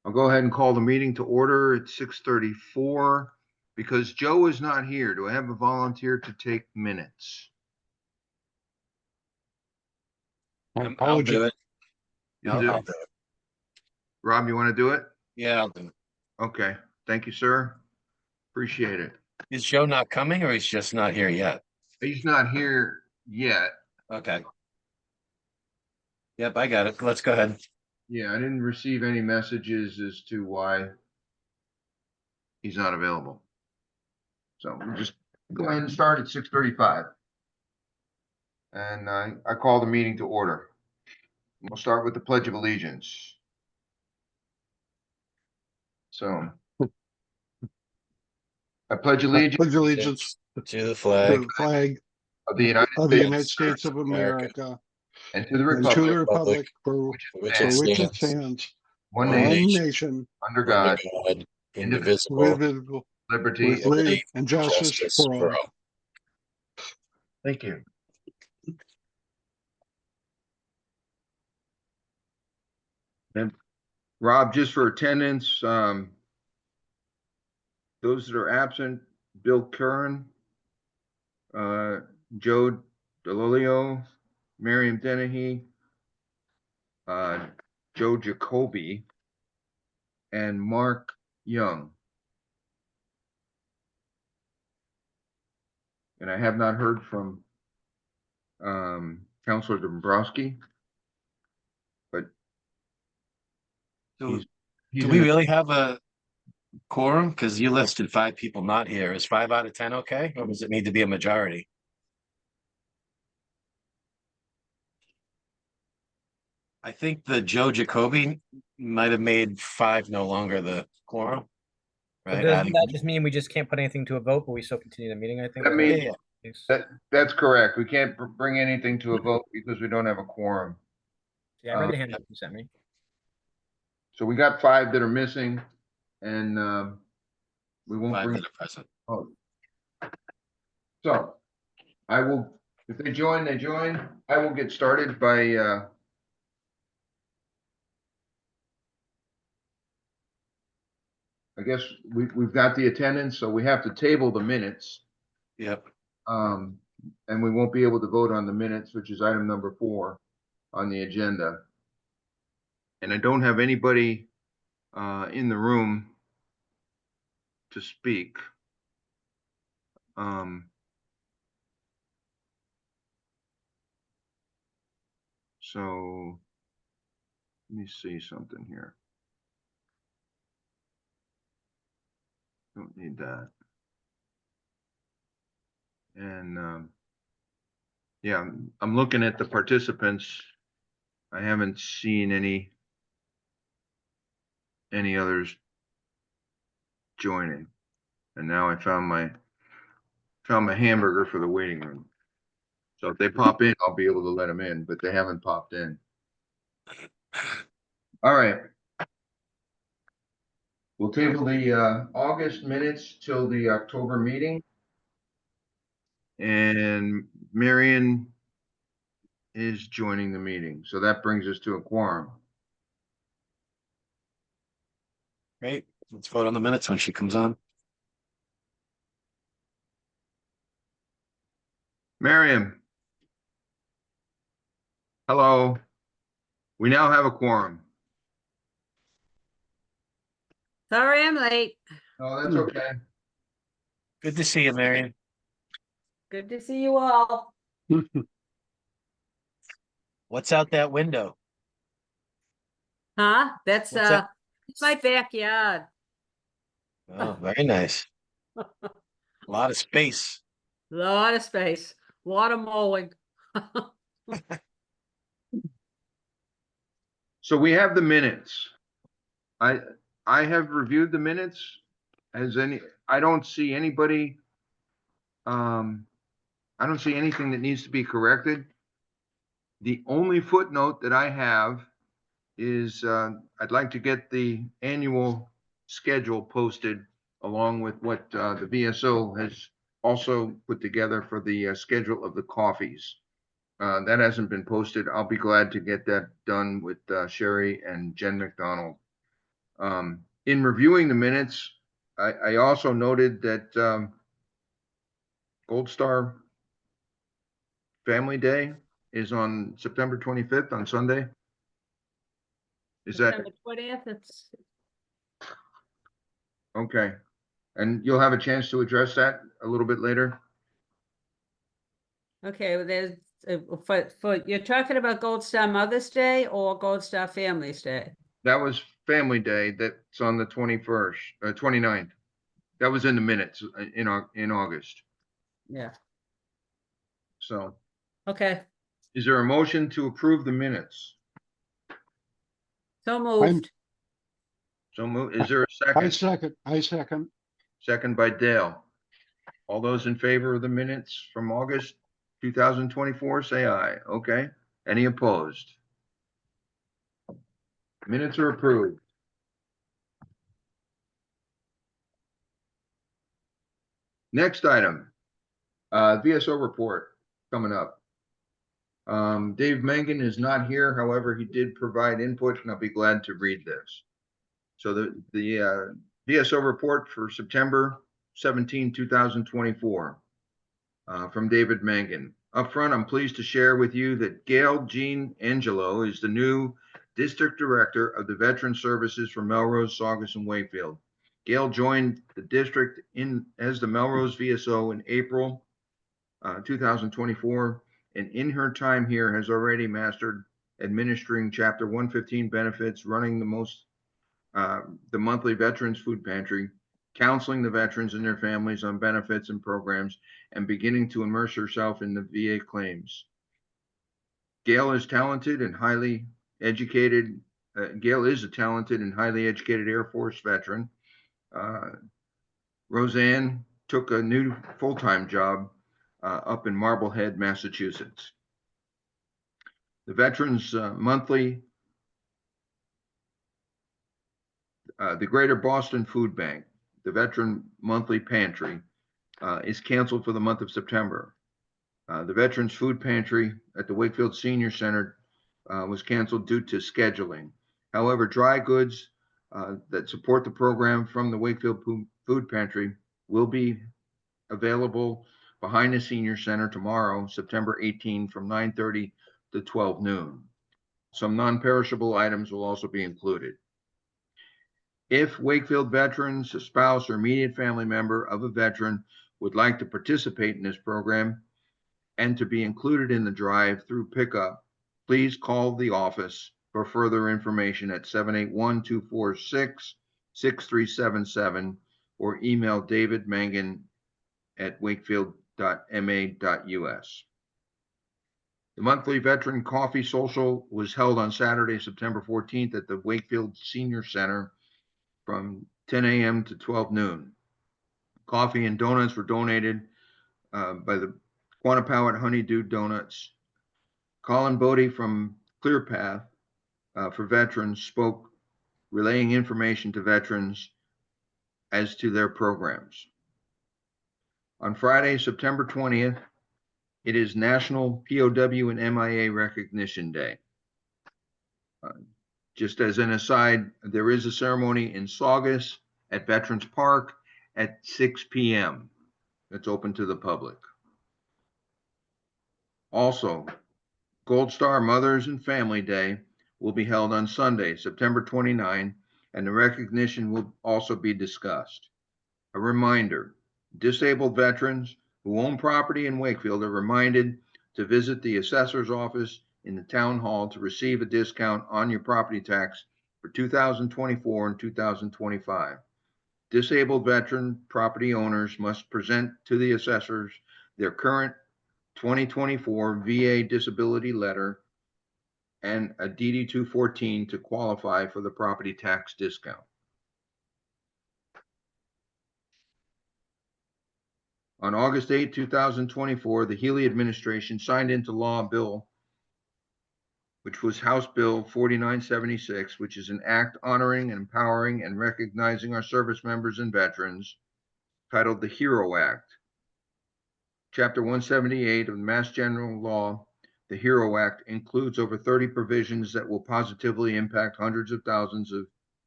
I'll go ahead and call the meeting to order at 6:34. Because Joe is not here, do I have a volunteer to take minutes? I'll do it. You'll do I'll it? do it. Rob, you want to do it? Yeah, I'll do it. Okay, thank you, sir. Appreciate it. Is Joe not coming or he's just not here yet? He's not here yet. Okay. Yep, I got it. Let's go ahead. Yeah, I didn't receive any messages as to why he's not available. So we'll just go ahead and start at 6:35. And I call the meeting to order. We'll start with the Pledge of Allegiance. So I pledge allegiance Pledge allegiance To the to flag the flag of the United of the States United States of America and to the and to the republic republic for which which it stands stands, one one nation one nation, under under God, God, indivisible, indivisible, liberty. with liberty and justice for all. Thank you. And Rob, just for attendance, those that are absent, Bill Curran, Joe DeLilio, Miriam Dennehy, Joe Jacoby, and Mark Young. And I have not heard from Counselor Dombrowski, but Do he's we really have a quorum? Because you listed 5 people not here. Is 5 out of 10 okay? Or does it need to be a majority? I think the Joe Jacoby might have made 5 no longer the quorum. But Right? doesn't that just mean we just can't put anything to a vote, but we still continue the meeting, I think? That means- Yeah. That's correct. We can't bring anything to a vote because we don't have a quorum. Yeah, I read the handout you sent me. So we got 5 that are missing, and we won't 5 bring. that are present. Oh. So I will, if they join, they join. I will get started by I guess we've got the attendance, so we have to table the minutes. Yep. And we won't be able to vote on the minutes, which is item number 4 on the agenda. And I don't have anybody in the room to speak. So let me see something here. Don't need that. And yeah, I'm looking at the participants. I haven't seen any others joining. And now I found my hamburger for the waiting room. So if they pop in, I'll be able to let them in, but they haven't popped in. All right. We'll table the August minutes till the October meeting. And Marion is joining the meeting. So that brings us to a quorum. Great. Let's vote on the minutes when she comes on. Miriam. Hello. We now have a quorum. Sorry I'm late. Oh, that's okay. Good to see you, Marion. Good to see you all. What's out that window? Huh? That's What's that? it's my backyard. Oh, very nice. A lot of space. Lot of space, lot of mowing. So we have the minutes. I have reviewed the minutes. I don't see anybody. I don't see anything that needs to be corrected. The only footnote that I have is I'd like to get the annual schedule posted along with what the VSO has also put together for the schedule of the coffees. That hasn't been posted. I'll be glad to get that done with Sherry and Jen McDonald. In reviewing the minutes, I also noted that Gold Star Family Day is on September 25th on Sunday. Is that September 20th, it's, okay? And you'll have a chance to address that a little bit later. okay, well, there's, you're talking about Gold Star Mother's Day or Gold Star Family's Day? That was Family Day. That's on the 21st, 29th. That was in the minutes in August. Yeah, So okay, is there a motion to approve the minutes? so moved. So move, is there a I second? second. Second by Dale. All those in favor of the minutes from August 2024, say aye. Okay. Any opposed? Minutes are approved. Next item, VSO report coming up. Dave Mangan is not here. However, he did provide input and I'll be glad to read this. So the VSO report for September 17, 2024, from David Mangan. Up front, I'm pleased to share with you that Gail Jean Angelo is the new District Director of the Veteran Services for Melrose, Saugus, and Wakefield. Gail joined the district as the Melrose VSO in April 2024, and in her time here has already mastered administering Chapter 115 benefits, running the monthly Veterans Food Pantry, counseling the veterans and their families on benefits and programs, and beginning to immerse herself in the VA claims. Gail is talented and highly educated. Gail is a talented and highly educated Air Force veteran. Roseanne took a new full-time job up in Marblehead, Massachusetts. The Veterans Monthly, the Greater Boston Food Bank, the Veteran Monthly Pantry, is canceled for the month of September. The Veterans Food Pantry at the Wakefield Senior Center was canceled due to scheduling. However, dry goods that support the program from the Wakefield Food Pantry will be available behind the Senior Center tomorrow, September 18, from 9:30 to 12 noon. Some non-perishable items will also be included. If Wakefield veterans, a spouse, or immediate family member of a veteran would like to participate in this program and to be included in the drive-through pickup, please call the office for further information at 781-246-6377 or email David Mangan at wakefield.ma.us. The monthly Veteran Coffee Social was held on Saturday, September 14th at the Wakefield Senior Center from 10 a.m. to 12 noon. Coffee and donuts were donated by the Quantapowhat Honeydew Donuts. Colin Bodie from ClearPath for Veterans spoke, relaying information to veterans as to their programs. On Friday, September 20th, it is National POW and MIA Recognition Day. Just as an aside, there is a ceremony in Saugus at Veterans Park at 6 p.m. That's open to the public. Also, Gold Star Mothers and Family Day will be held on Sunday, September 29, and the recognition will also be discussed. A reminder, disabled veterans who own property in Wakefield are reminded to visit the assessor's office in the town hall to receive a discount on your property tax for 2024 and 2025. Disabled veteran property owners must present to the assessors their current 2024 VA disability letter and a DD 214 to qualify for the property tax discount. On August 8, 2024, the Healy administration signed into law a bill, which was House Bill 4976, which is an act honoring and empowering and recognizing our service members and veterans, titled the HERO Act. Chapter 178 of the Mass General Law, the HERO Act, includes over 30 provisions that will positively impact hundreds of thousands of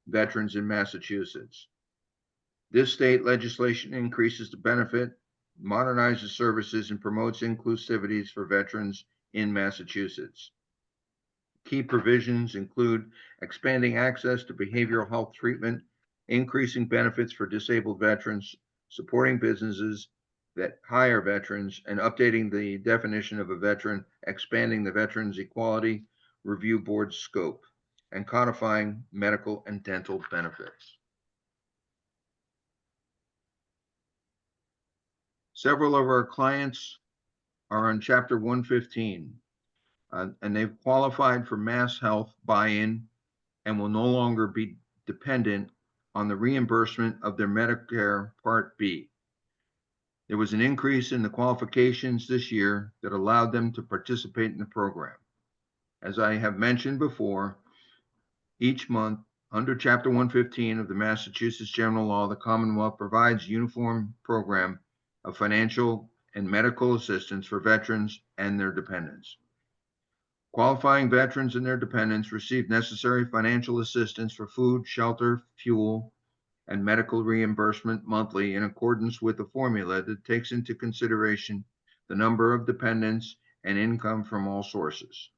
veterans in Massachusetts. This state legislation increases the benefit, modernizes services, and promotes inclusivities for veterans in Massachusetts. Key provisions include expanding access to behavioral health treatment, increasing benefits for disabled veterans, supporting businesses that hire veterans, and updating the definition of a veteran, expanding the Veterans Equality Review Board's scope, and codifying medical and dental benefits. Several of our clients are on Chapter 115, and they've qualified for Mass Health buy-in and will no longer be dependent on the reimbursement of their Medicare Part B. There was an increase in the qualifications this year that allowed them to participate in the program. As I have mentioned before, each month under Chapter 115 of the Massachusetts General Law, the Commonwealth provides a uniform program of financial and medical assistance for veterans and their dependents. Qualifying veterans and their dependents receive necessary financial assistance for food, shelter, fuel, and medical reimbursement monthly in accordance with a formula that takes into consideration the number of dependents and income from all sources.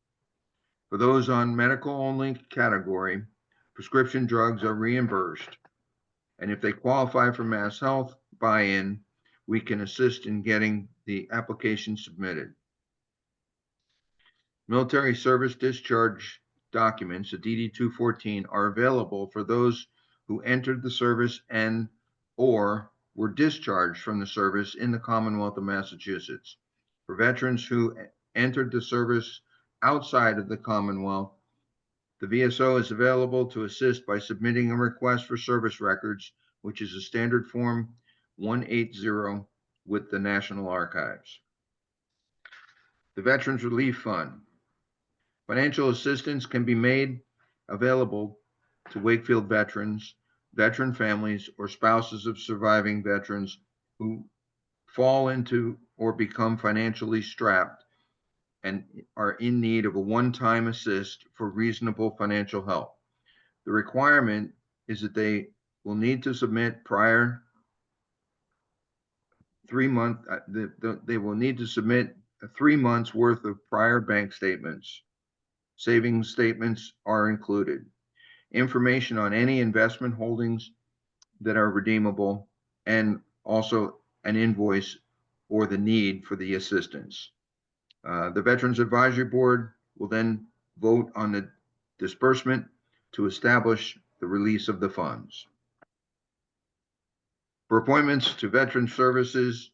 For those on medical-only category, prescription drugs are reimbursed, and if they qualify for Mass Health buy-in, we can assist in getting the application submitted. Military service discharge documents, a DD-214, are available for those who entered the service and or were discharged from the service in the Commonwealth of Massachusetts. For veterans who entered the service outside of the Commonwealth, the VSO is available to assist by submitting a request for service records, which is a standard form 180 with the National Archives. The Veterans Relief Fund. Financial assistance can be made available to Wakefield veterans, veteran families, or spouses of surviving veterans who fall into or become financially strapped and are in need of a one-time assist for reasonable financial help. The requirement is that they will need to submit prior 3 month, they will need to submit 3 months worth of prior bank statements. Savings statements are included. Information on any investment holdings that are redeemable, and also an invoice or the need for the assistance. The Veterans Advisory Board will then vote on the disbursement to establish the release of the funds. For appointments to Veteran Services,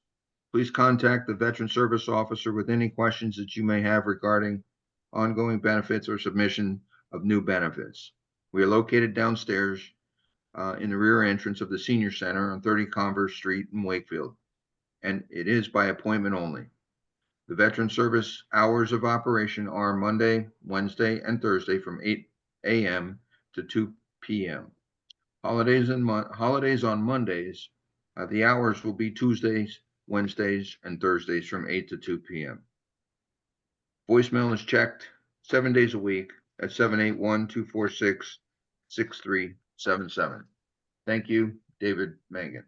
please contact the Veteran Service Officer with any questions that you may have regarding ongoing benefits or submission of new benefits. We are located downstairs in the rear entrance of the Senior Center on 30 Converse Street in Wakefield, and it is by appointment only. The Veteran Service hours of operation are Monday, Wednesday, and Thursday from 8 a.m. to 2 p.m. Holidays on Mondays, the hours will be Tuesdays, Wednesdays, and Thursdays from 8 to 2 p.m. Voicemail is checked 7 days a week at 781-246-6377. Thank you, David Mangan.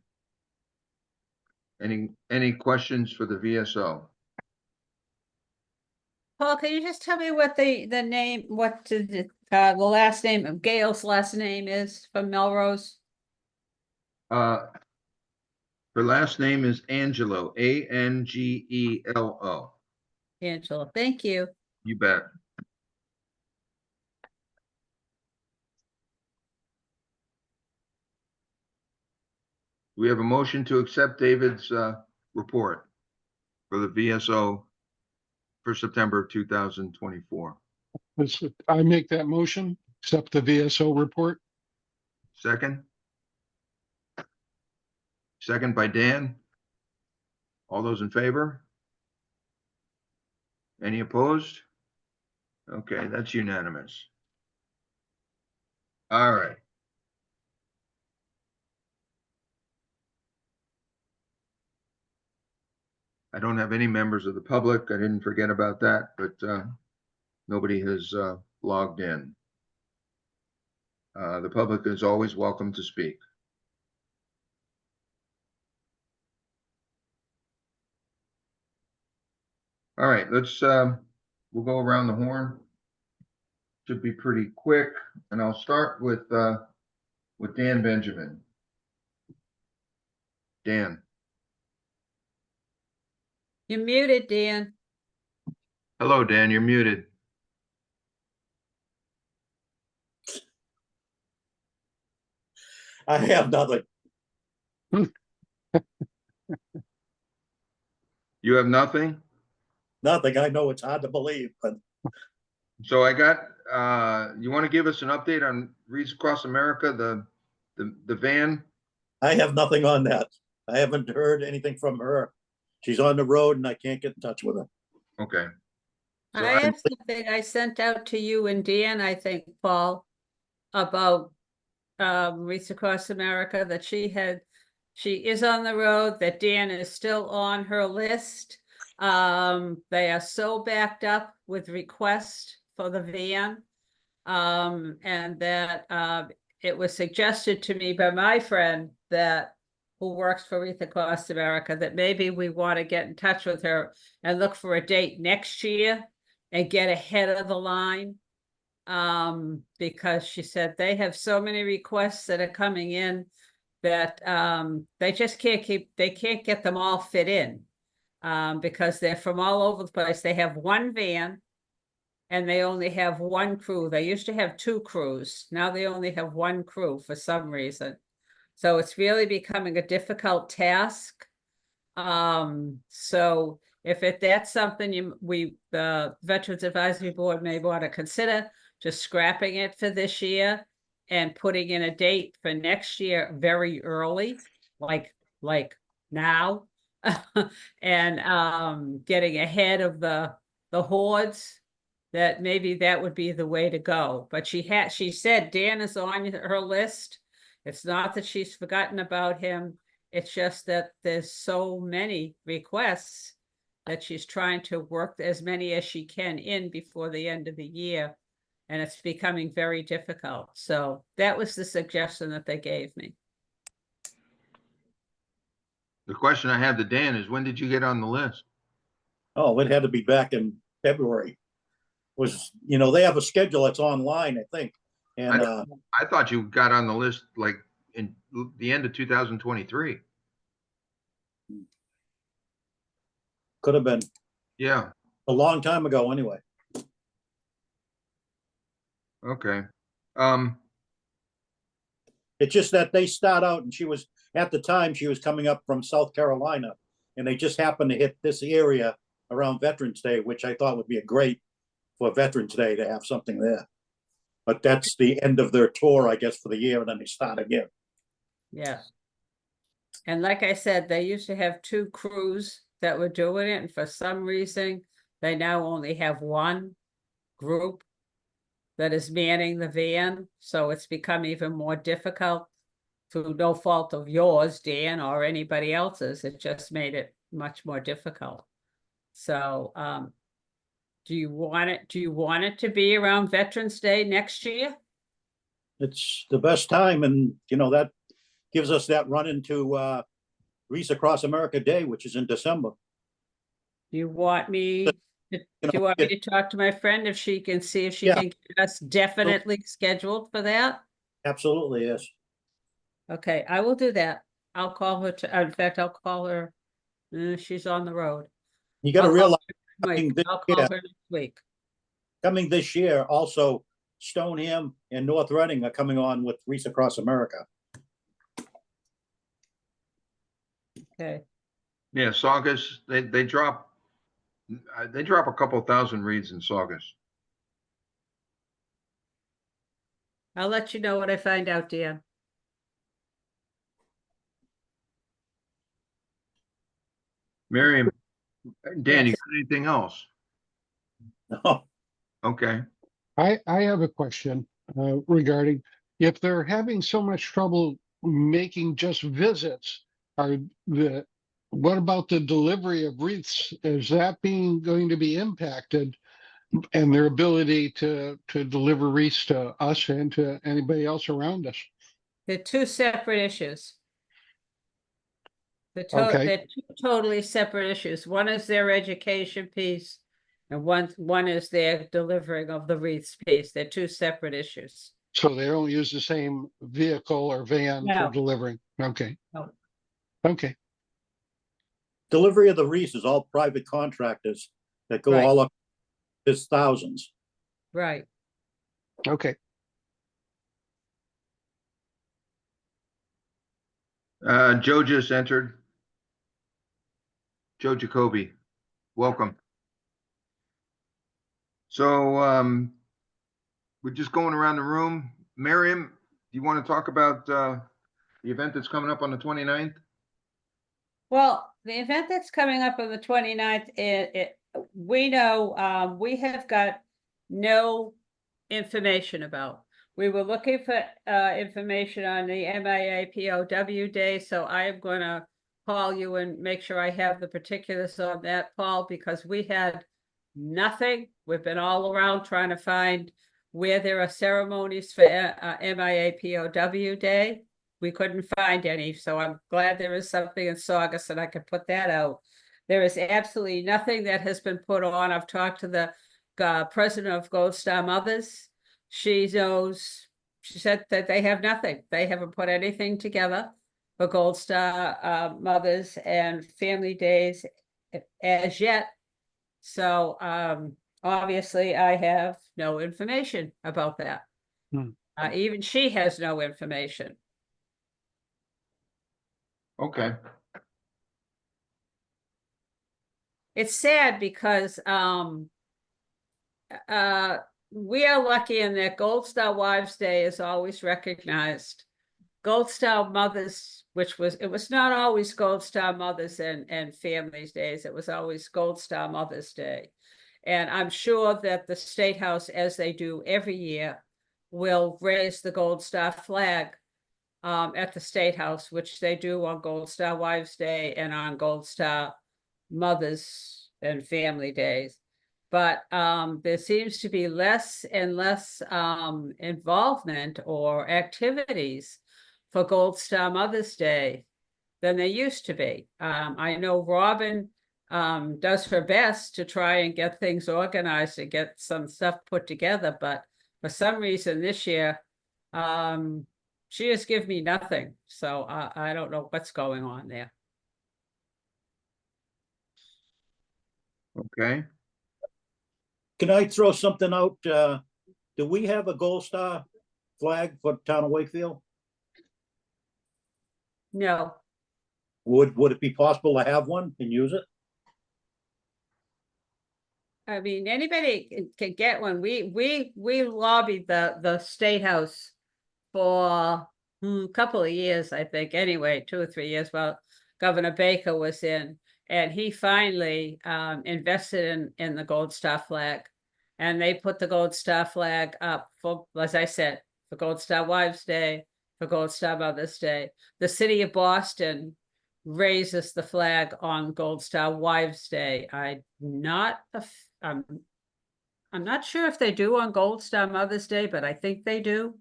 Any questions for the VSO? Paul, can you just tell me what the name, the last name of Gail's last name is from Melrose? Her last name is Angelo, Angelo. Angela, thank you. You bet. We have a motion to accept David's report for the VSO for September of 2024. I make that motion, accept the VSO report. Second? Second by Dan. All those in favor? Any opposed? Okay, that's unanimous. All right. I don't have any members of the public. I didn't forget about that, but nobody has logged in. The public is always welcome to speak. All right, we'll go around the horn. Should be pretty quick, and I'll start with Dan Benjamin. Dan, You're muted, Dan. hello, Dan, you're muted. I have nothing. You have nothing? Nothing. I know it's hard to believe, but So I got, you want to give us an update on Reads Across America, the van? I have nothing on that. I haven't heard anything from her. She's on the road and I can't get in touch with her. Okay. So I have something I sent out to you and Dan, I think, Paul, about Reach Across America, that she is on the road, that Dan is still on her list. They are so backed up with requests for the van. And that it was suggested to me by my friend who works for Reach Across America, that maybe we want to get in touch with her and look for a date next year and get ahead of the line. Because she said they have so many requests that are coming in that they just can't get them all fit in. Because they're from all over the place. They have one van and they only have one crew. They used to have two crews. Now they only have one crew for some reason. So it's really becoming a difficult task. So if that's something the Veterans Advisory Board may want to consider, just scrapping it for this year and putting in a date for next year very early, like now, and getting ahead of the hordes, that maybe that would be the way to go. But she said Dan is on her list. It's not that she's forgotten about him. It's just that there's so many requests that she's trying to work as many as she can in before the end of the year. And it's becoming very difficult. So that was the suggestion that they gave me. the question I have to Dan is, when did you get on the list? Oh, it had to be back in February. They have a schedule that's online, I think. And I thought you got on the list like in the end of 2023. could have been Yeah, a long time ago anyway. okay. It's just that they start out and at the time she was coming up from South Carolina and they just happened to hit this area around Veterans Day, which I thought would be a great for Veterans Day to have something there. But that's the end of their tour, I guess, for the year, and then they start again. Yeah. And like I said, they used to have two crews that were doing it, and for some reason, they now only have one group that is manning the van. So it's become even more difficult, through no fault of yours, Dan, or anybody else's. It just made it much more difficult. So do you want it to be around Veterans Day next year? It's the best time, and that gives us that run into Reach Across America Day, which is in December. Do you want me to talk to my friend if she can see if she Yeah. can get us definitely scheduled for that? Absolutely, yes. Okay, I will do that. I'll call her in fact, I'll call her. She's on the road. You got to I'll call realize her coming this I'll call year- her next week. coming this year, also Stoneham and North Reading are coming on with Reach Across America. Okay, Yeah, Saugus, they drop a couple thousand reads in Saugus. I'll let you know what I find out, Dan. Miriam, Dan, you Yes. got anything else? No, Okay. I have a question regarding if they're having so much trouble making just visits, what about the delivery of wreaths? Is that going to be impacted and their ability to deliver wreaths to us and to anybody else around us. They're two separate issues. Okay. They're two totally separate issues. One is their education piece, and one is their delivering of the wreaths piece. They're two separate issues. So they don't use the same vehicle or van for No. delivering. Okay. No. Okay. Delivery of the wreaths is all private contractors that go Right. all up. There's thousands. Right. Okay. Joe just entered. Joe Jacoby, welcome. So, we're just going around the room. Miriam, do you want to talk about, the event that's coming up on the 29th? Well, the event that's coming up on the 29th, we know, we have got no information about. We were looking for information on the MIA POW day, so I am gonna call you and make sure I have the particulars on that, Paul, because we had nothing. We've been all around trying to find where there are ceremonies for MIA POW day. We couldn't find any, so I'm glad there is something in Saugus and I could put that out. There is absolutely nothing that has been put on. I've talked to the president of Gold Star Mothers. She knows, she said that they have nothing. They haven't put anything together for Gold Star Mothers and Family Days as yet. So obviously I have no information about that. Even she has no information. Okay. It's sad because we are lucky in that Gold Star Wives Day is always recognized. Gold Star Mothers, it was not always Gold Star Mothers and Families Days, it was always Gold Star Mothers Day. And I'm sure that the State House, as they do every year, will raise the Gold Star flag at the State House, which they do on Gold Star Wives Day and on Gold Star Mothers and Family Days. But there seems to be less and less involvement or activities for Gold Star Mother's Day than there used to be. I know Robin does her best to try and get things organized and get some stuff put together, but for some reason this year, she has given me nothing. So I don't know what's going on there. Okay. Can I throw something out? Do we have a Gold Star flag for the town of Wakefield? No, Would it be possible to have one and use it? I mean, anybody can get one. We lobbied the State House for a couple of years, I think, anyway, 2 or 3 years while Governor Baker was in. And he finally invested in the Gold Star flag. And they put the Gold Star flag up for, as I said, for Gold Star Wives Day, for Gold Star Mother's Day. The city of Boston raises the flag on Gold Star Wives Day. I'm not sure if they do on Gold Star Mother's Day, but I think they do.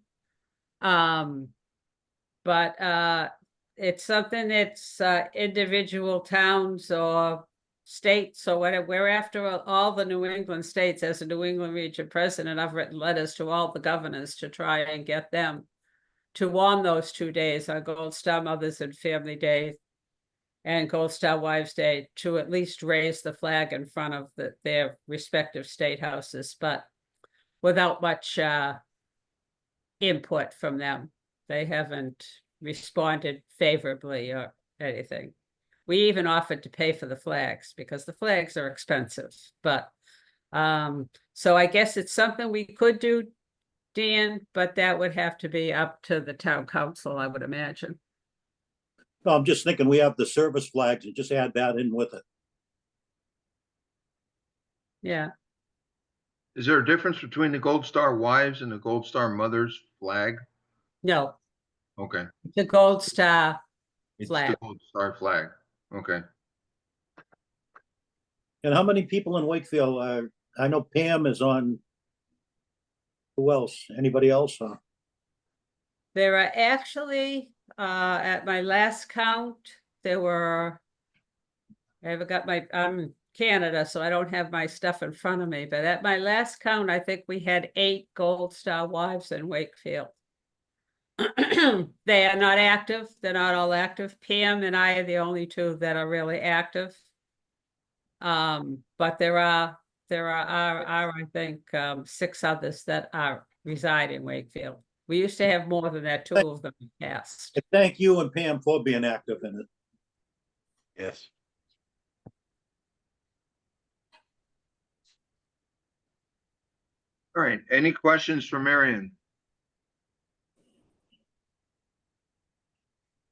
But it's something that's individual towns or states or whatever. We're after all the New England states. As a New England region president, I've written letters to all the governors to try and get them to on those 2 days, on Gold Star Mothers and Family Day and Gold Star Wives Day, to at least raise the flag in front of their respective state houses, but without much input from them. They haven't responded favorably or anything. We even offered to pay for the flags because the flags are expensive, but so I guess it's something we could do, Dan, but that would have to be up to the town council, I would imagine. No, I'm just thinking we have the service flags and just add that in with it. Yeah, Is there a difference between the Gold Star Wives and the Gold Star Mothers flag? no, Okay. the Gold Star It's flag. the Gold Star flag. Okay. And how many people in Wakefield I know Pam is on. Who else? Anybody else? There are actually, at my last count, there were. I haven't got I'm in Canada, so I don't have my stuff in front of me, but at my last count, I think we had 8 Gold Star wives in Wakefield. They are not active. They're not all active. Pam and I are the only 2 that are really active. But there are, I think, 6 others that reside in Wakefield. We used to have more than that, 2 of them passed. Thank you and Pam for being active in it. Yes. All right, any questions for Marion?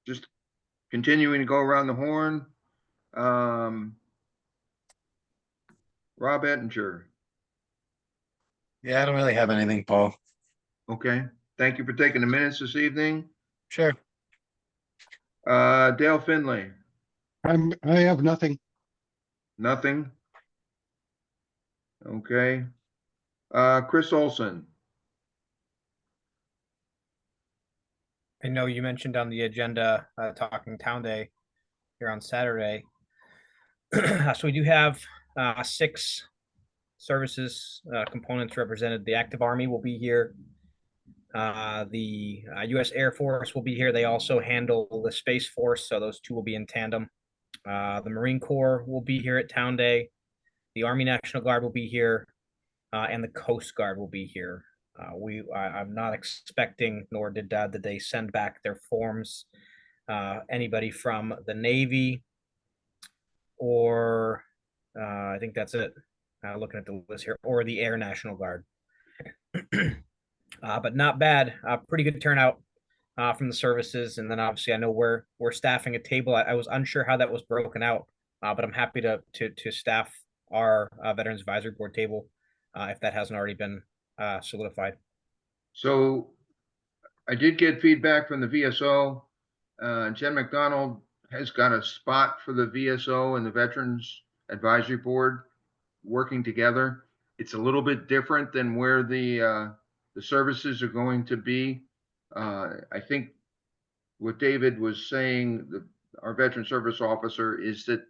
Just continuing to go around the horn. Rob Ettinger, Yeah, I don't really have anything, Paul. okay, thank you for taking the minutes this evening. Sure. Dale Finley, I have nothing. nothing. Okay. Chris Olson, I know you mentioned on the agenda, talking town day here on Saturday. So we do have 6 services components represented. The active Army will be here. The U.S. Air Force will be here. They also handle the Space Force, so those 2 will be in tandem. The Marine Corps will be here at Town Day. The Army National Guard will be here, and the Coast Guard will be here. I'm not expecting, nor did they send back their forms. Anybody from the Navy, or I think that's it. Looking at the list here, or the Air National Guard. But not bad. Pretty good turnout from the services. And then obviously I know we're staffing a table. I was unsure how that was broken out, but I'm happy to staff our Veterans Advisory Board table if that hasn't already been solidified. so I did get feedback from the VSO. Jen McDonald has got a spot for the VSO and the Veterans Advisory Board working together. It's a little bit different than where the services are going to be. I think what David was saying, our Veteran Service Officer, is that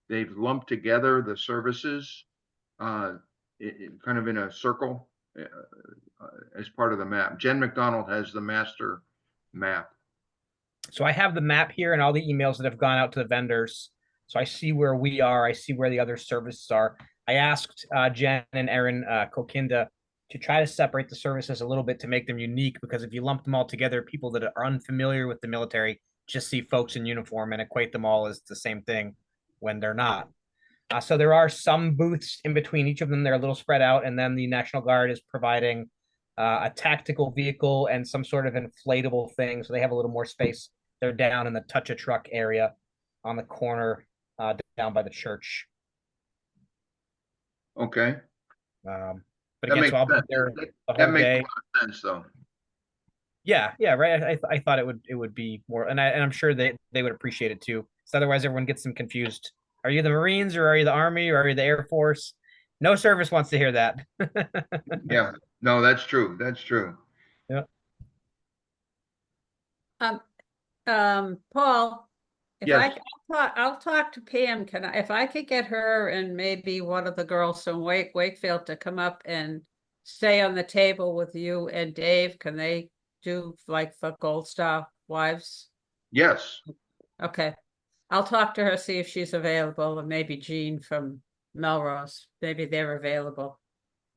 they've lumped together the services kind of in a circle as part of the map. Jen McDonald has the master map. So I have the map here and all the emails that have gone out to the vendors. So I see where we are. I see where the other services are. I asked Jen and Erin Kokinda to try to separate the services a little bit to make them unique, because if you lump them all together, people that are unfamiliar with the military just see folks in uniform and equate them all as the same thing when they're not. So there are some booths in between each of them. They're a little spread out. And then the National Guard is providing a tactical vehicle and some sort of inflatable thing. So they have a little more space. They're down in the touch a truck area on the corner down by the church. Okay. But again, so I'll be there the That whole makes a day. lot of sense, though. Yeah, right. I thought it would be more, and I'm sure they would appreciate it too. So otherwise, everyone gets them confused. Are you the Marines, or are you the Army, or are you the Air Force? No service wants to hear that. Yeah, no, that's true. That's true. Yeah. Paul, if Yes. I'll talk to Pam. If I could get her and maybe one of the girls from Wakefield to come up and stay on the table with you and Dave, can they do like for Gold Star wives? Yes. Okay. I'll talk to her, see if she's available, and maybe Jean from Melrose. Maybe they're available.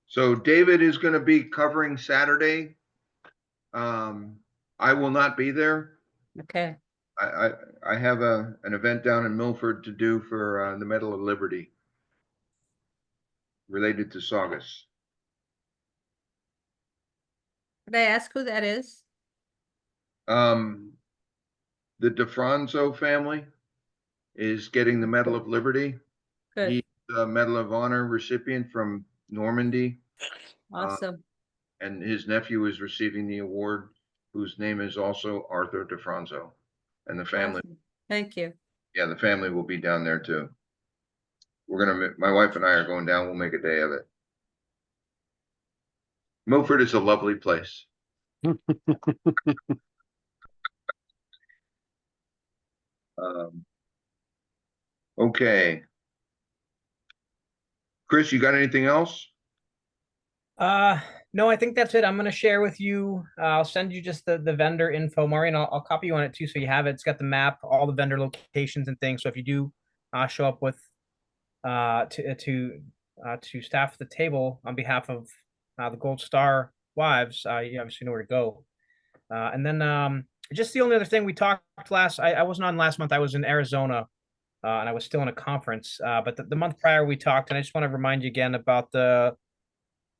So David is going to be covering Saturday. I will not be there. Okay. I have an event down in Milford to do for the Medal of Liberty related to Saugus. Could I ask who that is? The DeFranzo family is getting the Medal of Liberty. Good. He's a Medal of Honor recipient from Normandy, Awesome. and his nephew is receiving the award, whose name is also Arthur DeFranzo. And the family, Awesome. Thank you. yeah, the family will be down there too. My wife and I are going down. We'll make a day of it. Milford is a lovely place. Um, okay. Chris, you got anything else? Uh, no, I think that's it. I'm gonna share with you. I'll send you just the vendor info, Maureen. I'll copy you on it too, so you have it. It's got the map, all the vendor locations and things. So if you do show up with to staff the table on behalf of the Gold Star Wives, you obviously know where to go. And then just the only other thing we talked last, I wasn't on last month. I was in Arizona and I was still in a conference. But the month prior we talked, and I just want to remind you again about the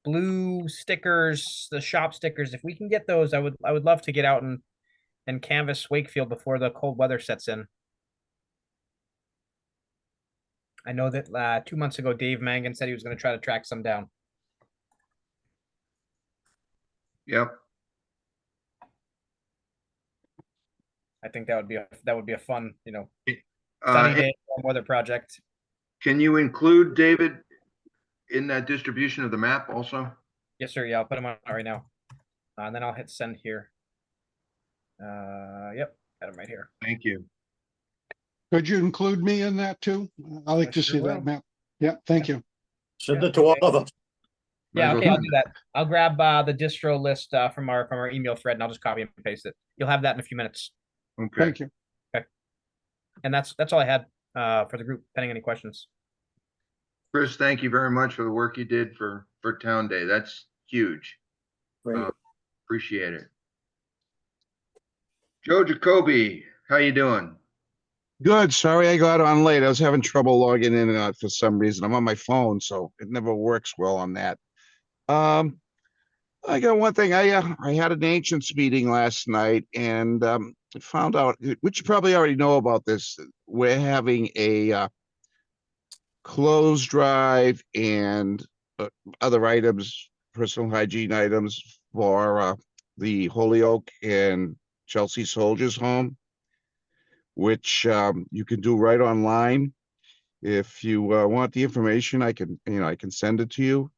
blue stickers, the shop stickers. If we can get those, I would love to get out and canvas Wakefield before the cold weather sets in. I know that 2 months ago, Dave Mangan said he was going to try to track some down. Yep. I think that would be a fun, Uh, sunny day warm weather project. can you include David in that distribution of the map also? Yes, sir. Yeah, I'll put them on right now, and then I'll hit send here. Yep, got them right here. Thank you. Could you include me in that too? I like I to sure see that will. map. Yeah, thank you. Send Yeah, it to all okay. of us. Yeah, Might as okay, well- I'll do that. I'll grab the distro list from our email thread, and I'll just copy and paste it. You'll have that in a few minutes. Okay. Thank you. And that's all I had for the group. Pending any questions. Chris, thank you very much for the work you did for Town Day. That's huge. Great. Appreciate it. Joe Jacoby, how you doing? Good. Sorry I got on late. I was having trouble logging in and out for some reason. I'm on my phone, so it never works well on that. I got one thing. I had an ancients meeting last night and found out, which you probably already know about this. We're having a clothes drive and other items, personal hygiene items for the Holyoke and Chelsea Soldiers Home, which you can do right online. If you want the information, I can send it to you.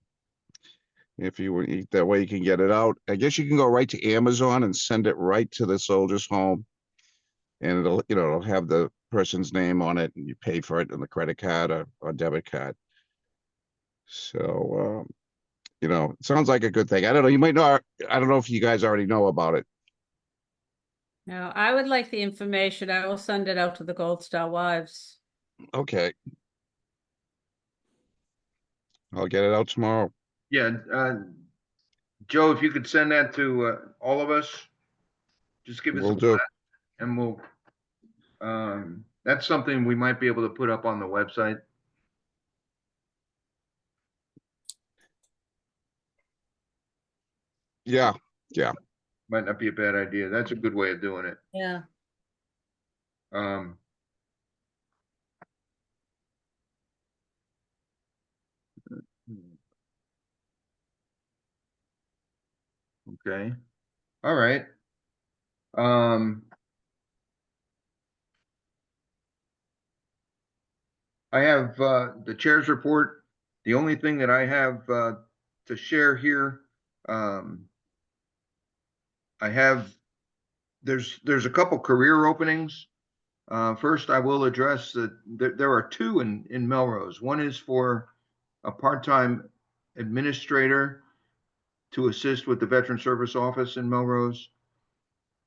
If you that way you can get it out. I guess you can go right to Amazon and send it right to the Soldiers Home, and it'll have the person's name on it, and you pay for it on the credit card or debit card. So it sounds like a good thing. I don't know. You might know. I don't know if you guys already know about it. Now, I would like the information. I will send it out to the Gold Star Wives. Okay. I'll get it out tomorrow. Yeah, Joe, if you could send that to all of us, just give us Will a do. blast, and we'll. That's something we might be able to put up on the website. Yeah. Might not be a bad idea. That's a good way of doing it. Yeah. Um, okay. All right. I have the chair's report. The only thing that I have to share here, I have there's a couple career openings. First, I will address that there are two in Melrose. One is for a part-time administrator to assist with the Veteran Service Office in Melrose.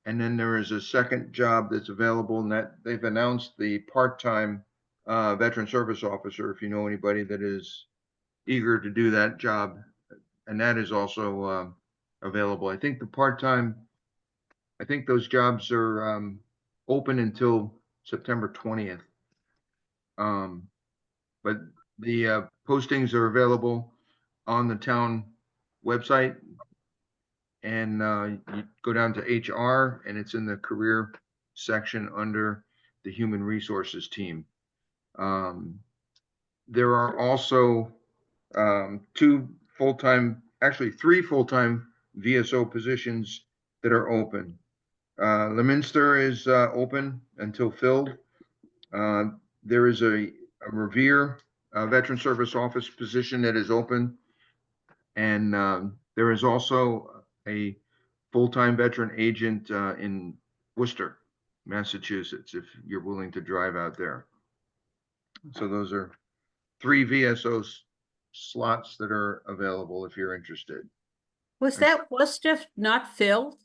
And then there is a second job that's available, and that they've announced the part-time Veteran Service Officer, if you know anybody that is eager to do that job. And that is also available. I think those jobs are open until September 20th. But the postings are available on the town website, and you go down to HR, and it's in the career section under the human resources team. There are also three full-time VSO positions that are open. Leominster is open until filled. There is a Revere Veteran Service Office position that is open, and There is also a full-time veteran agent in Worcester, Massachusetts, if you're willing to drive out there. So those are 3 VSO slots that are available if you're interested. Was that Worcester not filled?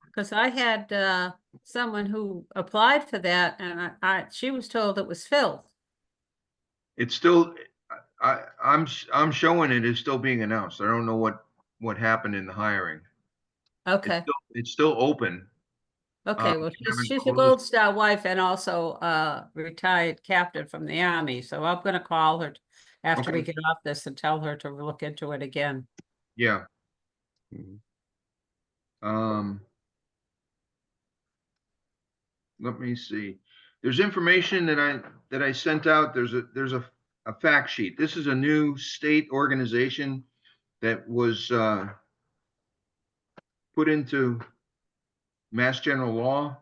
Because I had someone who applied for that and she was told it was filled. It's still, I'm showing it is still being announced. I don't know what happened in the hiring. Okay, It's still open. okay, well, we haven't she's a closed. Gold Star wife and also a retired captain from the Army, so I'm gonna call her after we Okay. get off this and tell her to look into it again. Yeah. Mhm. Let me see. There's information that I sent out. There's a fact sheet. This is a new state organization that was put into Mass General Law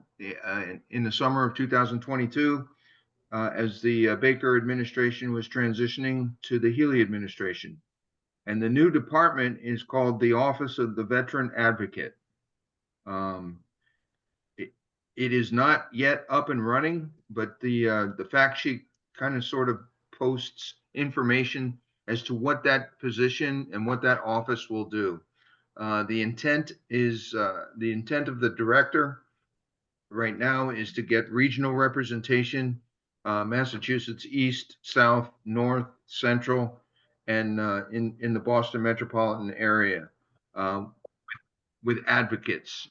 in the summer of 2022 as the Baker administration was transitioning to the Healy administration. And the new department is called the Office of the Veteran Advocate. It is not yet up and running, but the fact sheet kind of sort of posts information as to what that position and what that office will do. The intent of the director right now is to get regional representation, Massachusetts East, South, North, Central, and in the Boston metropolitan area with advocates.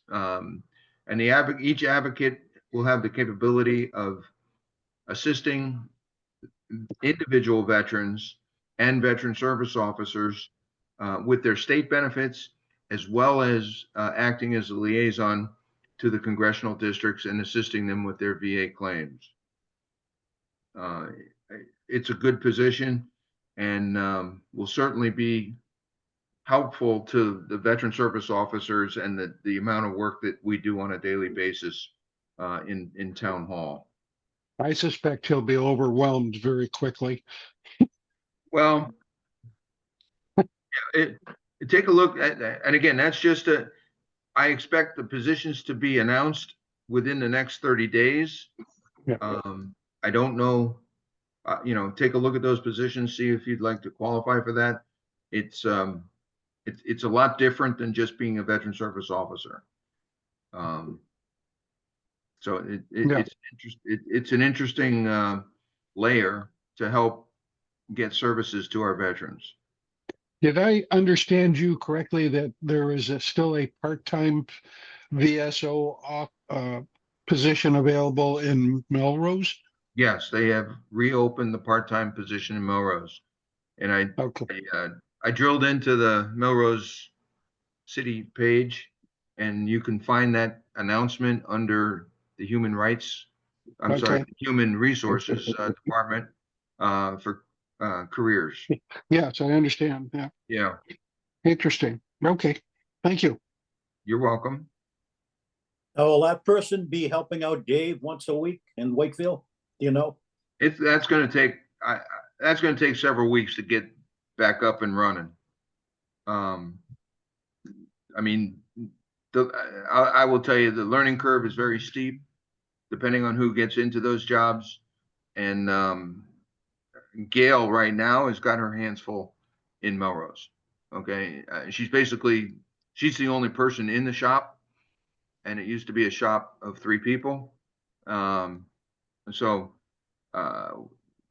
And each advocate will have the capability of assisting individual veterans and veteran service officers with their state benefits, as well as acting as a liaison to the congressional districts and assisting them with their VA claims. It's a good position and will certainly be helpful to the veteran service officers and the amount of work that we do on a daily basis in town hall. I suspect he'll be overwhelmed very quickly. Well, take a look at, and again, that's just I expect the positions to be announced within the next 30 days. Yeah. I don't know, take a look at those positions, see if you'd like to qualify for that. It's a lot different than just being a veteran service officer. So it's an interesting layer to help get services to our veterans. Did I understand you correctly that there is still a part-time VSO position available in Melrose? Yes, they have reopened the part-time position in Melrose. And Okay, I drilled into the Melrose City page, and you can find that announcement under the Human Resources Department for careers. yes, I understand. Yeah, Yeah, interesting. Okay, thank you. you're welcome. Now, will that person be helping out Dave once a week in Wakefield? Do you know? That's going to take several weeks to get back up and running. I mean, I will tell you the learning curve is very steep, depending on who gets into those jobs. And Gail right now has got her hands full in Melrose. Okay, she's the only person in the shop, and it used to be a shop of 3 people. So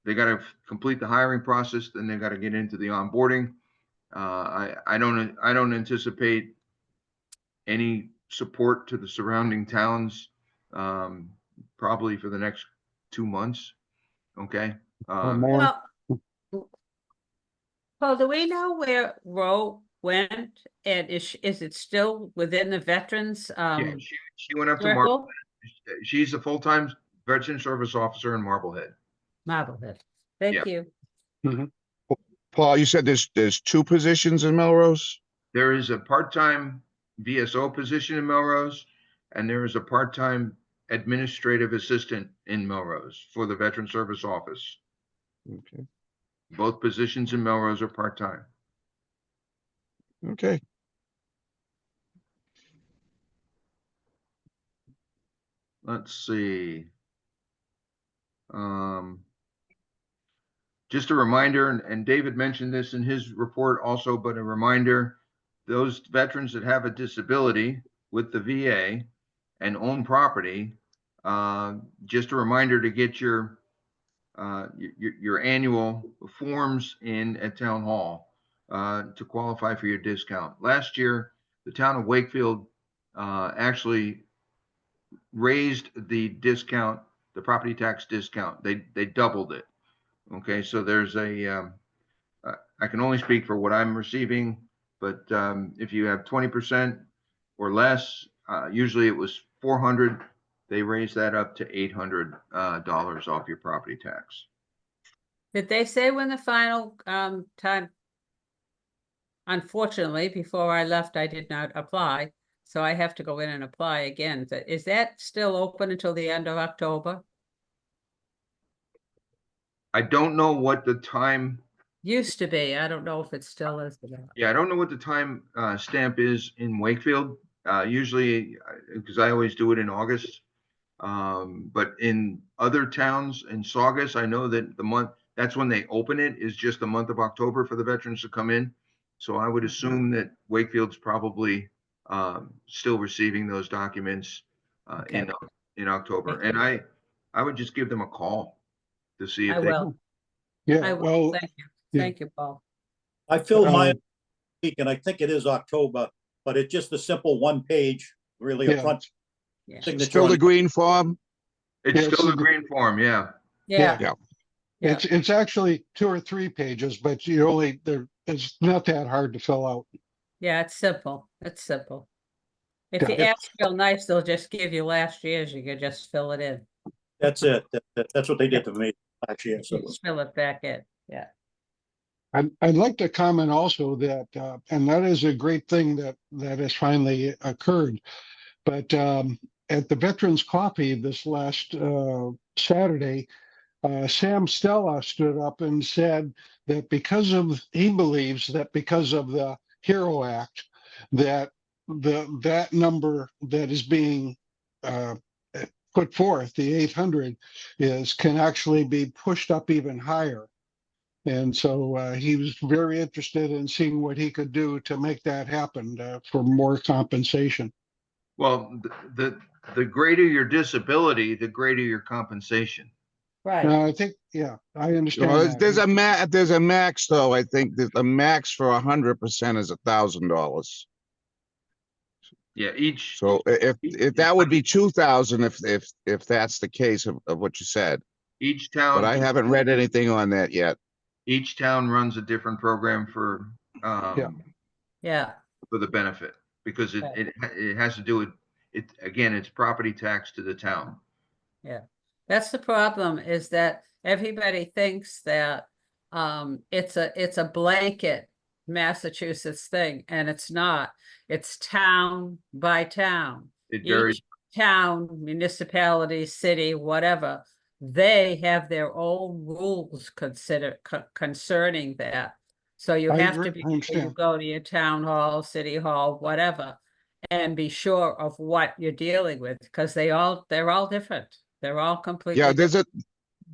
they got to complete the hiring process, then they got to get into the onboarding. I don't anticipate any support to the surrounding towns probably for the next 2 months. Okay. Or more. Well, Paul, do we know where Roe went? And is it still within the veterans Yeah, she went up to Marblehead. circle? She's a full-time veteran service officer in Marblehead. Marblehead. Thank you. Paul, you said there's 2 positions in Melrose? There is a part-time VSO position in Melrose, and there is a part-time administrative assistant in Melrose for the Veteran Service Office. Okay, Both positions in Melrose are part-time. okay. let's see. Just a reminder, and David mentioned this in his report also, but a reminder, those veterans that have a disability with the VA and own property, just a reminder to get your annual forms in at town hall to qualify for your discount. Last year, the town of Wakefield actually raised the discount, the property tax discount. They doubled it. Okay, so there's I can only speak for what I'm receiving, but if you have 20% or less, usually it was 400. They raised that up to $800 off your property tax. Did they say when the final time? Unfortunately, before I left, I did not apply, so I have to go in and apply again. Is that still open until the end of October? I don't know what the time, Used to be. I don't know if it still is. yeah, I don't know what the time stamp is in Wakefield. Usually, because I always do it in August. But in other towns in Saugus, I know that that's when they open it, is just the month of October for the veterans to come in. So I would assume that Wakefield's probably still receiving those documents Okay. in October. And I would just give them a call to see I if they. will. Yeah, I will. well, Thank you. yeah. Thank you, Paul. I filled Uh, mine week, and I think it is October, but it's just a simple one page, really a Yeah. front Yeah. signature. Still on the green form? It's Yeah, still so the green form, yeah. Yeah. Yeah. Yeah. It's actually 2 or 3 pages, but it's not that hard to fill out. Yeah, it's simple. It's simple. If Yeah. you ask real nice, they'll just give you last year's. You can just fill it in. That's it. That's what they did to me last year. So Just fill it back in. Yeah. I'd like to comment also that, and that is a great thing that has finally occurred. But at the Veterans Coffee this last Saturday, Sam Stella stood up and said that he believes that because of the HERO Act, that that number that is being put forth, the 800, can actually be pushed up even higher. And so he was very interested in seeing what he could do to make that happen for more compensation. Well, the greater your disability, the greater your compensation. Right. I think, yeah, I understand Well, that. there's a max though. I think that the max for 100% is $1,000. Yeah, each. So if that would be 2,000 if that's the case of what you said. Each But I town, haven't read anything on that yet. each town runs a different program for Yeah. Yeah. for the benefit, because it has to do with it. Again, it's property tax to the town. Yeah. That's the problem, is that everybody thinks that it's a blanket Massachusetts thing, and it's not. It's town by town. It varies. Each town, municipality, city, whatever, they have their own rules concerning that. So you I have agree. to be I sure you understand. go to your town hall, city hall, whatever, and be sure of what you're dealing with, because they're all different. They're all completely Yeah, different.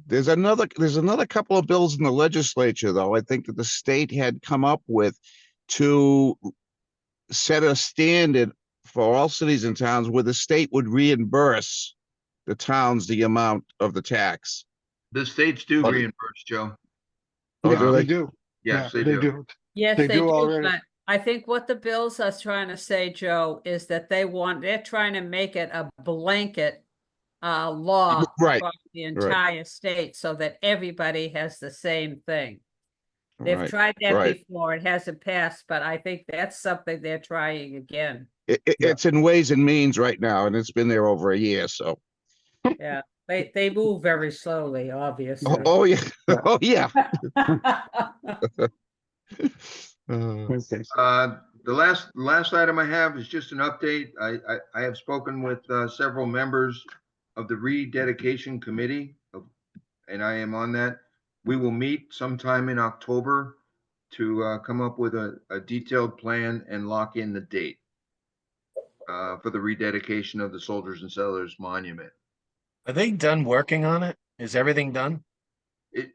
there's another couple of bills in the legislature though. I think that the state had come up with to set a standard for all cities and towns where the state would reimburse the towns the amount of the tax. The states do Oh, reimburse, Joe. Oh, Yeah, do they they? do. Yes, Yeah, they do. Yes, They they do do, already. but I think what the bills are trying to say, Joe, is that they're trying to make it a blanket law Right, across the right, entire state, so that everybody has the same thing. They've right, tried that right. before. It hasn't passed, but I think that's something they're trying again. Yeah. It's in Ways and Means right now, and it's been there over a year. So, Yeah, they move very slowly, obviously. oh yeah, Yeah. oh yeah. Okay. The last item I have is just an update. I have spoken with several members of the rededication committee, and I am on that. We will meet sometime in October to come up with a detailed plan and lock in the date for the rededication of the Soldiers and Settlers Monument. Are they done working on it? Is everything done? It,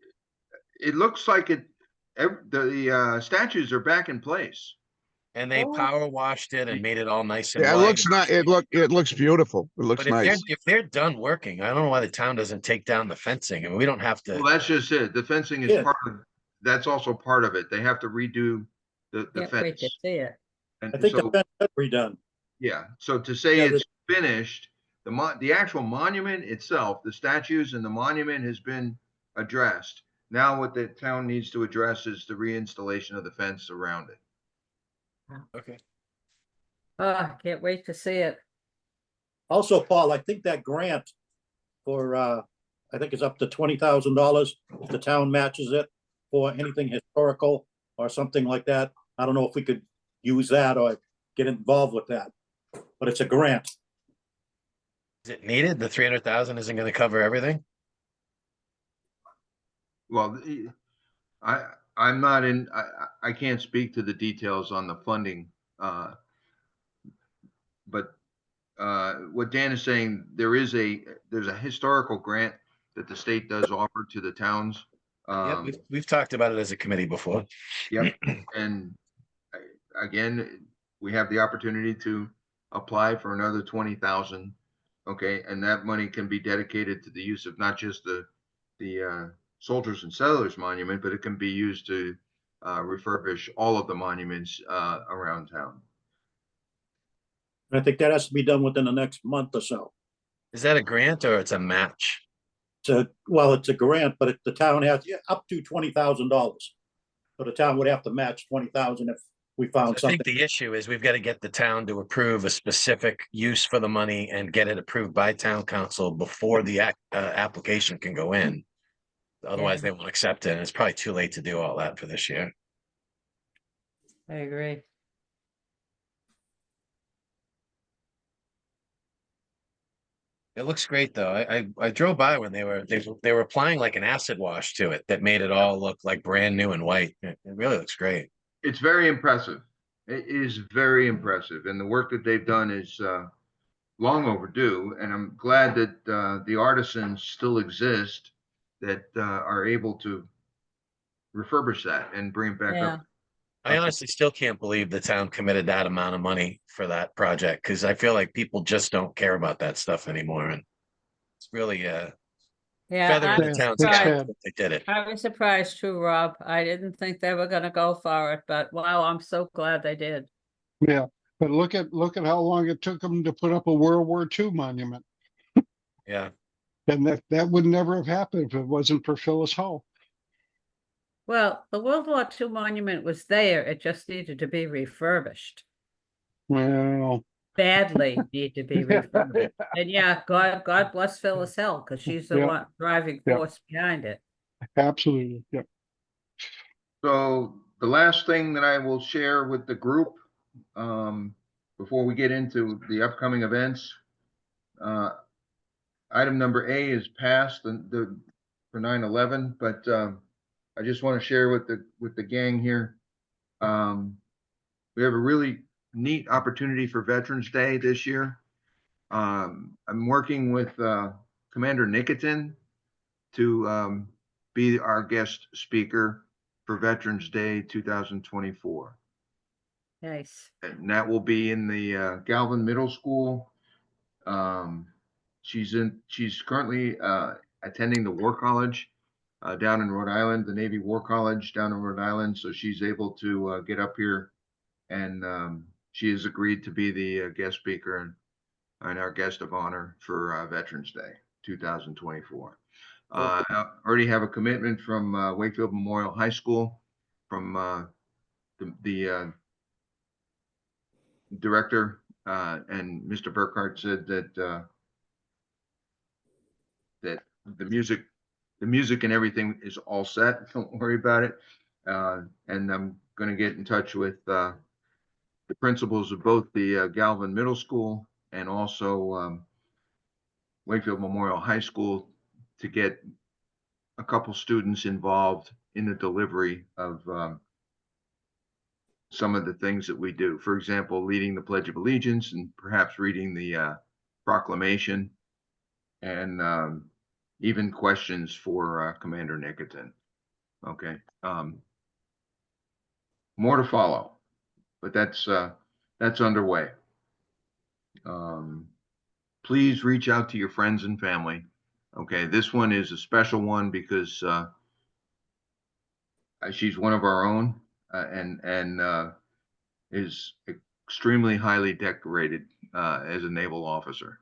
it looks like the statues are back in place. And they Oh. power washed it and made it all nice and Yeah, it white. looks not, it looks beautiful. It looks But nice. if they're done working, I don't know why the town doesn't take down the fencing. I mean, we don't have to. Well, that's just it. The fencing is Yeah. that's also part of it. They have to redo the Can't wait to fence. see it. I And think the so, fence is redone. yeah, so to say Yeah, it's finished, the actual monument itself, the statues and the monument has been addressed. Now what the town needs to address is the reinstallation of the fence around it. Okay. Oh, I can't wait to see it. Also, Paul, I think that grant for, I think it's up to $20,000 if the town matches it for anything historical or something like that. I don't know if we could use that or get involved with that, but it's a grant. Is it needed? The 300,000 isn't going to cover everything? Well, I'm not in, I can't speak to the details on the funding. But what Dan is saying, there's a historical grant that the state does offer to the towns. Yeah, we've talked about it as a committee before. Yep. And again, we have the opportunity to apply for another 20,000. Okay, and that money can be dedicated to the use of not just the Soldiers and Settlers Monument, but it can be used to refurbish all of the monuments around town. I think that has to be done within the next month or so. Is that a grant or it's a match? Well, it's a grant, but the town has up to $20,000. So the town would have to match 20,000 if we found I something. think the issue is we've got to get the town to approve a specific use for the money and get it approved by town council before the application can go in. Otherwise, Yeah. they won't accept it. And it's probably too late to do all that for this year. I agree. It looks great though. I drove by when they were applying like an acid wash to it that made it all look like brand new and white. It really looks great. It's very impressive. It is very impressive. And the work that they've done is long overdue. And I'm glad that the artisans still exist that are able to refurbish that and bring it back Yeah. up. I honestly still can't believe the town committed that amount of money for that project because I feel like people just don't care about that stuff anymore. And it's really Yeah, feather in the It's town's sad. cap Sad. that they did it. I was surprised too, Rob. I didn't think they were gonna go for it, but wow, I'm so glad they did. Yeah, but look at how long it took them to put up a World War II monument. Yeah. And that would never have happened if it wasn't for Phyllis Hull. Well, the World War II monument was there. It just needed to be refurbished. Well, Badly need to be Yeah. refurbished. And yeah, God bless Phyllis Hill, because she's the Yeah. one driving Yeah. force behind it. absolutely. Yeah. So the last thing that I will share with the group before we get into the upcoming events, item number A is passed for 9/11, but I just want to share with the gang here. We have a really neat opportunity for Veterans Day this year. I'm working with Commander Nikitin to be our guest speaker for Veterans Day 2024. Nice. And that will be in the Galvin Middle School. She's currently attending the War College down in Rhode Island, the Navy War College down in Rhode Island. So she's able to get up here, and she has agreed to be the guest speaker and our guest of honor for Veterans Day 2024. I already have a commitment from Wakefield Memorial High School from the director, and Mr. Burkhart said that that the music and everything is all set. Don't worry about it. And I'm going to get in touch with the principals of both the Galvin Middle School and also Wakefield Memorial High School to get a couple students involved in the delivery of some of the things that we do. For example, leading the Pledge of Allegiance and perhaps reading the proclamation. and even questions for Commander Nickerton. Okay. More to follow, but that's underway. Please reach out to your friends and family. Okay, this one is a special one because she's one of our own, and is extremely highly decorated as a naval officer.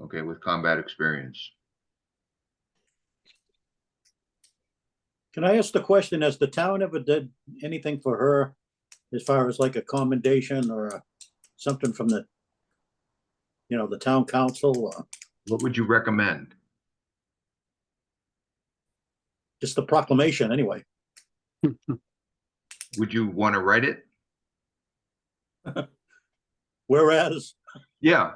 Okay, with combat experience. Can I ask the question, has the town ever did anything for her as far as like a commendation or something from the, the town council, What would you recommend? just the proclamation anyway? Would you want to write it? Whereas, Yeah.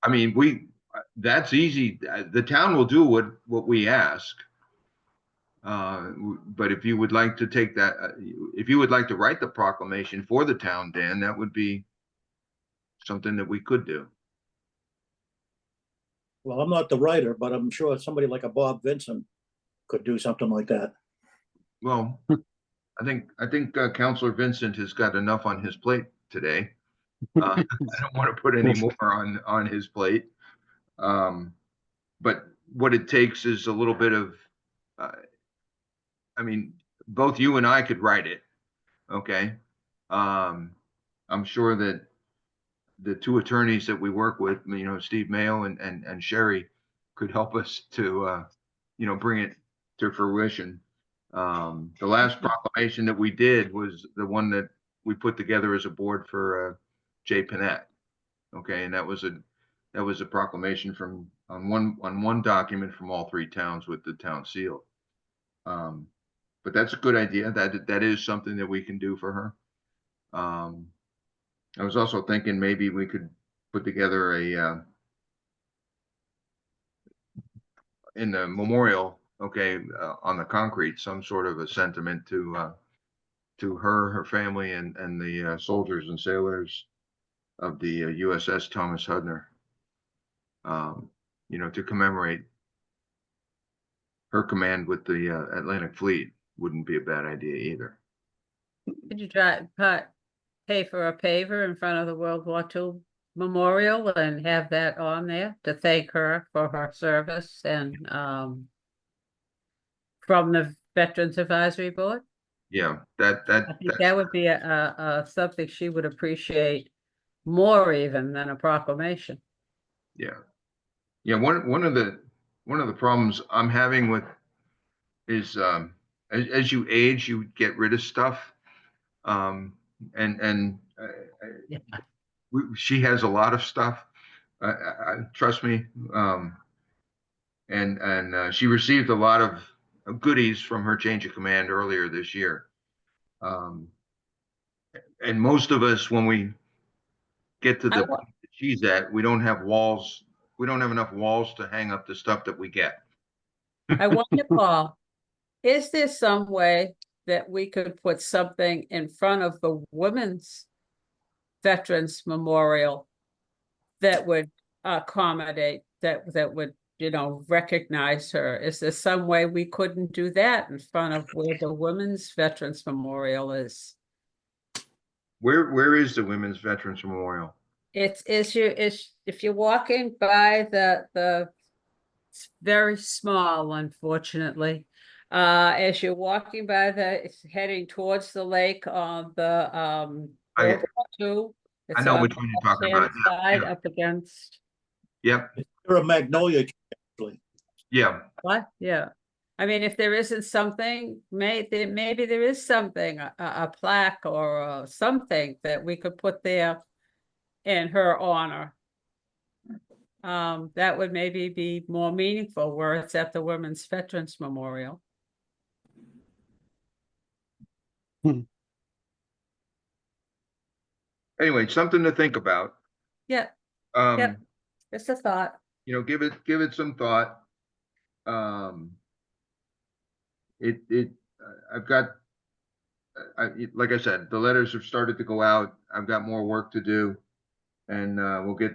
I mean, that's easy. The town will do what we ask. But if you would like to take that, if you would like to write the proclamation for the town, Dan, that would be something that we could do. well, I'm not the writer, but I'm sure somebody like a Bob Vincent could do something like that. Well, I think Counselor Vincent has got enough on his plate today. I don't want to put any more on his plate. But what it takes is a little bit of, I mean, both you and I could write it. Okay. I'm sure that the two attorneys that we work with, Steve Mayo and Sherry, could help us to, bring it to fruition. The last proclamation that we did was the one that we put together as a board for Jay Panett. Okay, and that was a proclamation on one document from all three towns with the town seal. But that's a good idea. That is something that we can do for her. I was also thinking maybe we could put together in the memorial, okay, on the concrete, some sort of a sentiment to her, her family, and the soldiers and sailors of the USS Thomas Hudner. To commemorate her command with the Atlantic Fleet wouldn't be a bad idea either. Could you pay for a paver in front of the World War II memorial and have that on there to thank her for her service and from the Veterans Advisory Board? Yeah, I think that would be a something she would appreciate more even than a proclamation. yeah. One of the problems I'm having with is as you age, you get rid of stuff. And Yeah. she has a lot of stuff. Trust me. And she received a lot of goodies from her change of command earlier this year. And most of us, when we get to the point that she's at, we don't have walls. We don't have enough walls to hang up the stuff that we get. I wonder, Paul, is there some way that we could put something in front of the Women's Veterans Memorial that would accommodate, that would, recognize her? Is there some way we couldn't do that in front of where the Women's Veterans Memorial is? Where is the Women's Veterans Memorial? It's if you're walking by it's very small, unfortunately. As you're walking by it's heading towards the lake on the World War II. I know which one you're talking about. Side Yeah. up against. Yep. Or a magnolia tree, actually. Yeah. What? Yeah. I mean, if there isn't something, maybe there is something, a plaque or something that we could put there in her honor. That would maybe be more meaningful where it's at the Women's Veterans Memorial. Anyway, something to think about. Yeah, Yep. Just a thought. Give it some thought. I've got, like I said, the letters have started to go out. I've got more work to do, and we'll get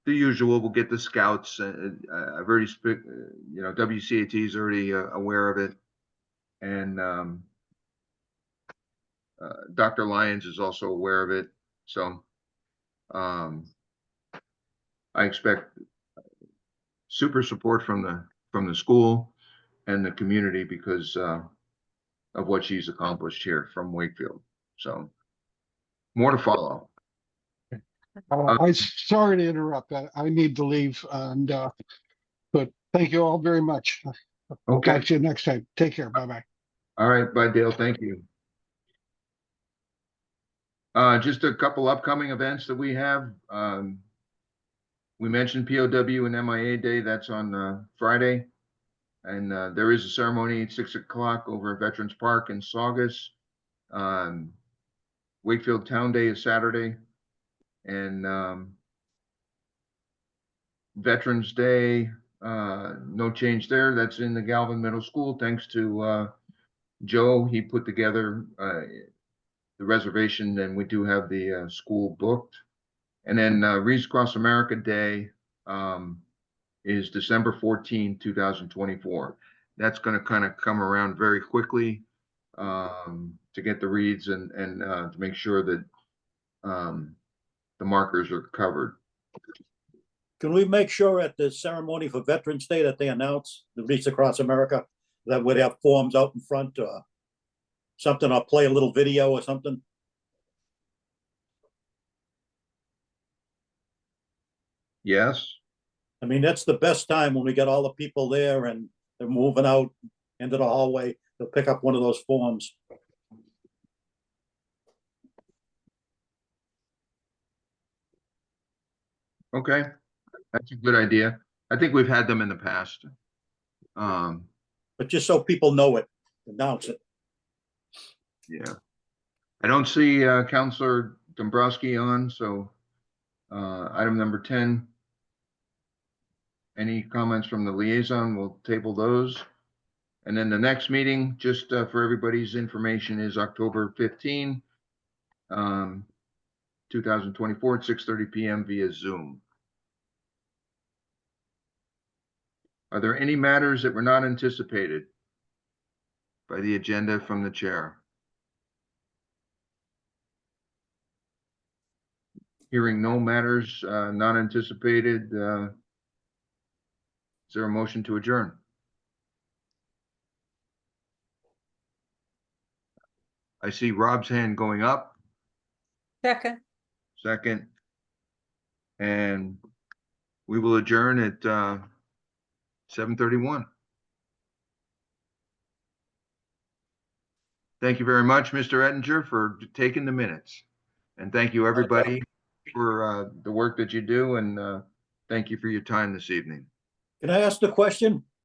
the usual, we'll get the scouts. I've already, WCAT is already aware of it. And Dr. Lyons is also aware of it. So I expect super support from the school and the community because of what she's accomplished here from Wakefield. So more to follow. I'm sorry to interrupt. I need to leave, and but thank you all very much. Okay. Talk to you next time. Take care. Bye-bye. All right. Bye, Dale. Thank you. Just a couple upcoming events that we have. We mentioned POW and MIA Day. That's on Friday. And there is a ceremony at 6 o'clock over at Veterans Park in Saugus. Wakefield Town Day is Saturday. And Veterans Day, no change there. That's in the Galvin Middle School. Thanks to Joe. He put together the reservation, and we do have the school booked. And then Reeds Across America Day is December 14, 2024. That's going to kind of come around very quickly to get the reads and to make sure that the markers are covered. Can we make sure at the ceremony for Veterans Day that they announce the Reach Across America that would have forms out in front or something, or play a little video or something? Yes. I mean, that's the best time when we get all the people there and they're moving out into the hallway. They'll pick up one of those forms. Okay. That's a good idea. I think we've had them in the past. But just so people know it, announce it. Yeah. I don't see Counselor Dombrowski on, so item number 10. Any comments from the liaison? We'll table those. And then the next meeting, just for everybody's information, is October 15, 2024 at 6:30 p.m. via Zoom. Are there any matters that were not anticipated by the agenda from the chair? Hearing no matters not anticipated, is there a motion to adjourn? I see Rob's hand going up. Second. Second. And we will adjourn at 7:31. Thank you very much, Mr. Ettinger, for taking the minutes. And thank you, everybody, for the work that you do. And thank you for your time this evening. Can I ask the question?